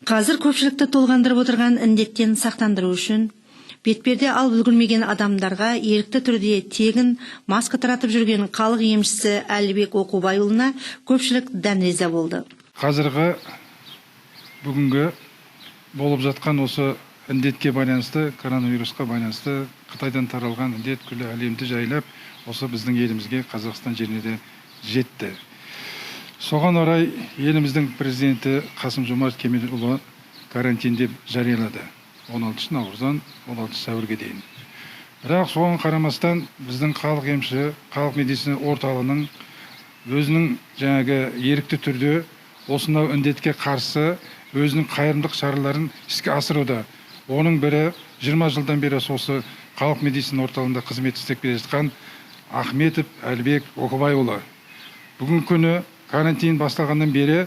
Қазір көпшілікті толғандырып отырған індеттен сақтандыру үшін бетперде алып үлгермеген адамдарға ерікті түрде тегін маска таратып жүрген халық емшісі Әлібек Оқубайұлына көпшілік дән риза болды. Қазіргі бүгінгі болып жатқан осы індетке байланысты, коронавирусқа байланысты Қытайдан таралған індет күллі әлемді жайлап, осы біздің елімізге, Қазақстан жеріне де жетті. Соған орай еліміздің президенті Қасым-Жомарт Кемелұлы карантин деп жариялады. 16 наурыздан 16 сәуірге дейін. Бірақ соған қарамастан біздің халық емші, халық медицина орталығының өзінің жаңағы ерікті түрде осынау індетке қарсы өзінің қайырымдылық шараларын іске асыруда. Оның бірі 20 жылдан бері осы халық медицина орталығында қызмет істеп келе жатқан Ахметов Әлібек Оқубайұлы. Бүгін күні карантин басталғаннан бері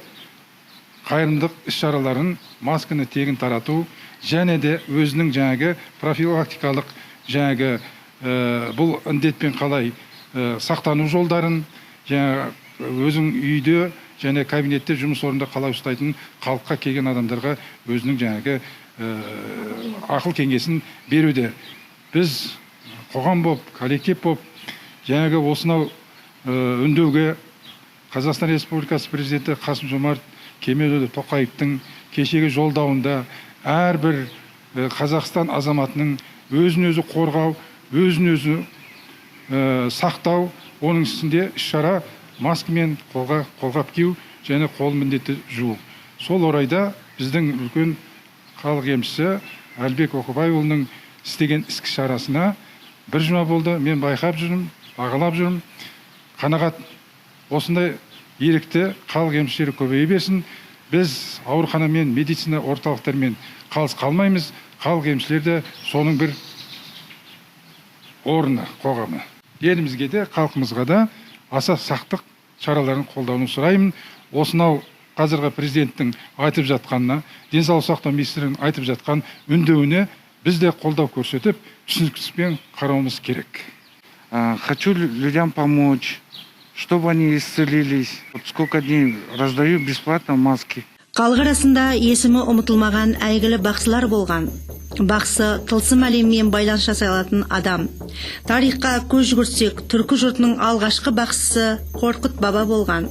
қайырымдылық іс-шараларын, масканы тегін тарату және де өзінің жаңағы профилактикалық жаңағы бұл індетпен қалай сақтану жолдарын, өзің үйде және кабинетте жұмыс орнында қалай ұстайтын халыққа келген адамдарға өзінің жаңағы ақыл кеңесін беруде. Біз қоғам боп, коллектив боп жаңағы осынау үндеуге Қазақстан Республикасы президенті Қасым-Жомарт Кемелұлы Тоқаевтың кешегі жолдауында әрбір Қазақстан азаматының өзін-өзі қорғау, өзін-өзі сақтау, оның ішінде іс-шара маскамен қолғап кию және қол міндетті жуу. Сол орайда біздің үлкен халық емшісі Әлібек Оқубайұлының істеген іскі шарасына бір жұма болды. Мен байқап жүрмін, бағалап жүрмін. Қанағат осындай ерікті халық емшілері көбейе берсін. Біз ауруханамен, медицина орталықтарымен қалыс қалмаймыз. Халық емшілері де соның бір орны, қоғамы. Елімізге де, халқымызға да аса сақтық шараларын қолдауын сұраймын. Осынау қазіргі президенттің айтып жатқанына, денсаулық сақтау министрінің айтып жатқан үндеуіне біз де қолдау көрсетіп, түсіністікпен қарауымыз керек. Хочу людям помочь, чтобы они исцелились. Сколько дней раздаю бесплатно маски. Халық арасында есімі ұмытылмаған әйгілі бақсылар болған. Бақсы тылсым әлеммен байланыс жасай алатын адам. Тарихқа көз жүгіртсек, түркі жұртының алғашқы бақсысы Қорқыт баба болған.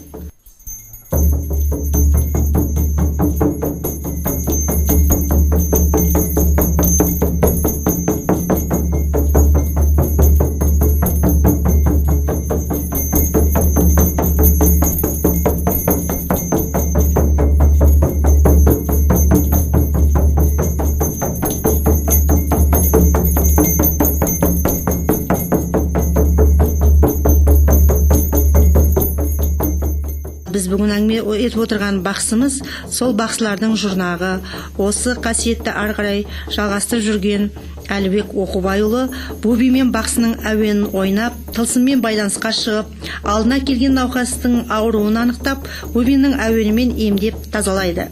Біз бүгін әңгіме етіп отырған бақсымыз сол бақсылардың жұрнағы, осы қасиетті ары қарай жалғастырып жүрген Әлібек Оқубайұлы бұл бимен бақсының әуенін ойнап, тылсыммен байланысқа шығып, алдына келген науқастың ауруын анықтап, бұл бидің әуенімен емдеп тазалайды.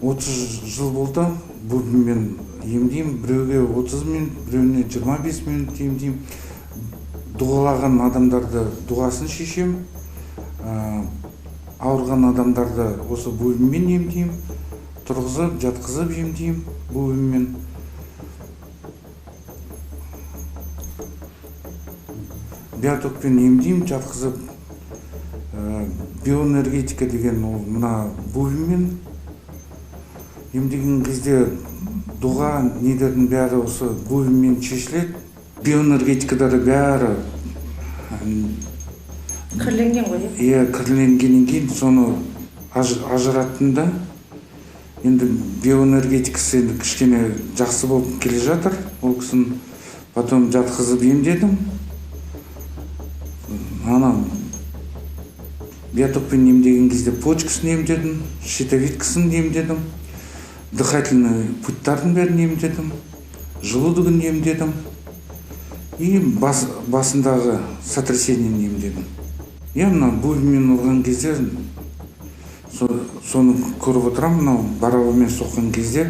30 жыл болды бұл бимен емдеймін. Біреуге 30 минут, біреуіне 25 минут емдеймін. Дұғалаған адамдарды дұғасын шешем. Ауырған адамдарды осы буыммен емдеймін, тұрғызып, жатқызып емдеймін буыммен. Биотокпен емдеймін, жатқызып. Биоэнергетика деген мына буыммен емдеген кезде дұға нелердің бәрі осы буыммен шешіледі. Биоэнергетикада да бәрі Кірленген ғой. Кірленгеннен кейін соны ажыратында енді биоэнергетикасы кішкене жақсы болып келе жатыр. Ол кісіні потом жатқызып емдедім. Биотокпен емдеген кезде почкасын емдедім, щитовидкасын емдедім, дыхательный путтардың бәрін емдедім, желудогын емдедім и басындағы сотрясениені емдедім. Мына буыммен ұрған кезде соны көріп отырамын, мынау барабанмен соққан кезде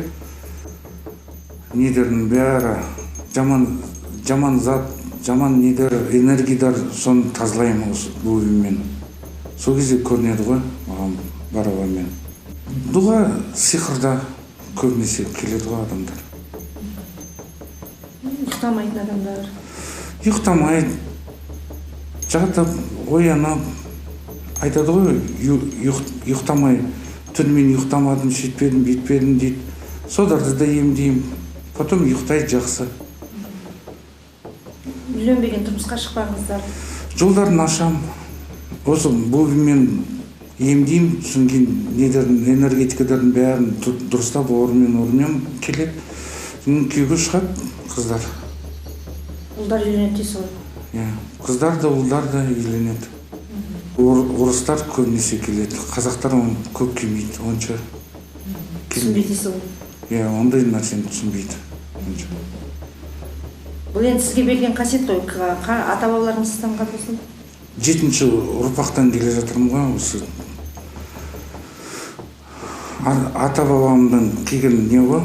нелердің бәрі жаман зат, жаман нелер, энергиялар соны тазалаймын осы буыммен. Сол кезде көрінеді ғой маған барабанмен. дұға сиқырда көбінесе келеді ғой адамдар. Ұйықтамайтын адамдар. Ұйықтамайды, жатып, оянып, айтады ғой, ұйықтамай, түнімен ұйықтамадым, сөйтпедім, бүйтпедім дейді. Соларды да емдеймін, потом ұйықтайды жақсы. Үйленбеген, тұрмысқа шықпағыңыздар. Жолдарын ашам, осы бубимен емдеймін, содан кейін энергетикалардың бәрін дұрыстап орнымен келеді. Содан күйеуге шығады қыздар. Ұлдар үйленеді дейсіз ғой. Қыздар да, ұлдар да үйленеді. Орыстар көбінесе келеді. Қазақтар оны көп келмейді, онша. Түсінбейді дейсіз ғой. Ондай нәрсені түсінбейді. Бұл енді сізге берген қасиет қой, ата-бабаларыңыздан қалсын. 7-ші ұрпақтан келе жатырмын ғой, осы ата-бабамдан келген не ғой?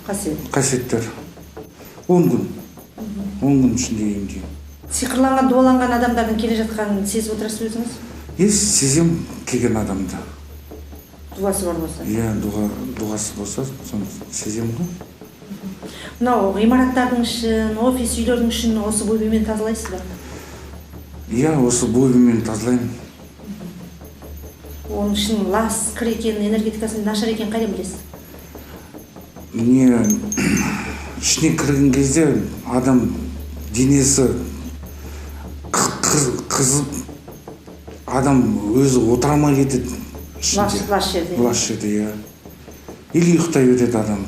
Қасиеттер. 10 күн. 10 күн ішінде емдеймін. Сиқырланған, дуаланған адамдардың келе жатқанын сезіп отырасыз өзіңіз? Сезем келген адамды. Дұғасы бар болса? Дұғасы болса, соны сезем ғой. Мынау ғимараттардың ішін, офис үйлердің ішін осы бубимен тазалайсыз ба? Осы бубимен тазалаймын. Оның ішін лас, кір екен, энергетикасын нашар екен қайдан білесіз? Ішіне кірген кезде адам денесі қызып, адам өзі отырамай кетеді ішінде. Лас жерде. Лас жерде, Или ұйықтай береді адам.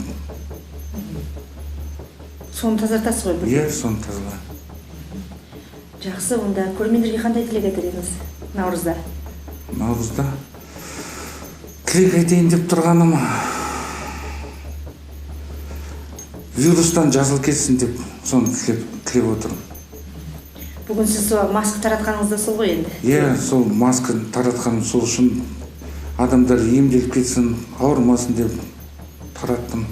Соны тазартасыз ғой? Соны тазалаймын. Жақсы, онда көрермендерге қандай тілек айтар едіңіз Наурызда? Наурызда тілек айтайын деп тұрғаным, вирустан жазылып кетсін деп соны тілеп отырмын. Бүгін сіз маска таратқаныңыз да сол ғой енді? Сол маска таратқаным сол үшін адамдар емделіп кетсін, ауырмасын деп тараттым.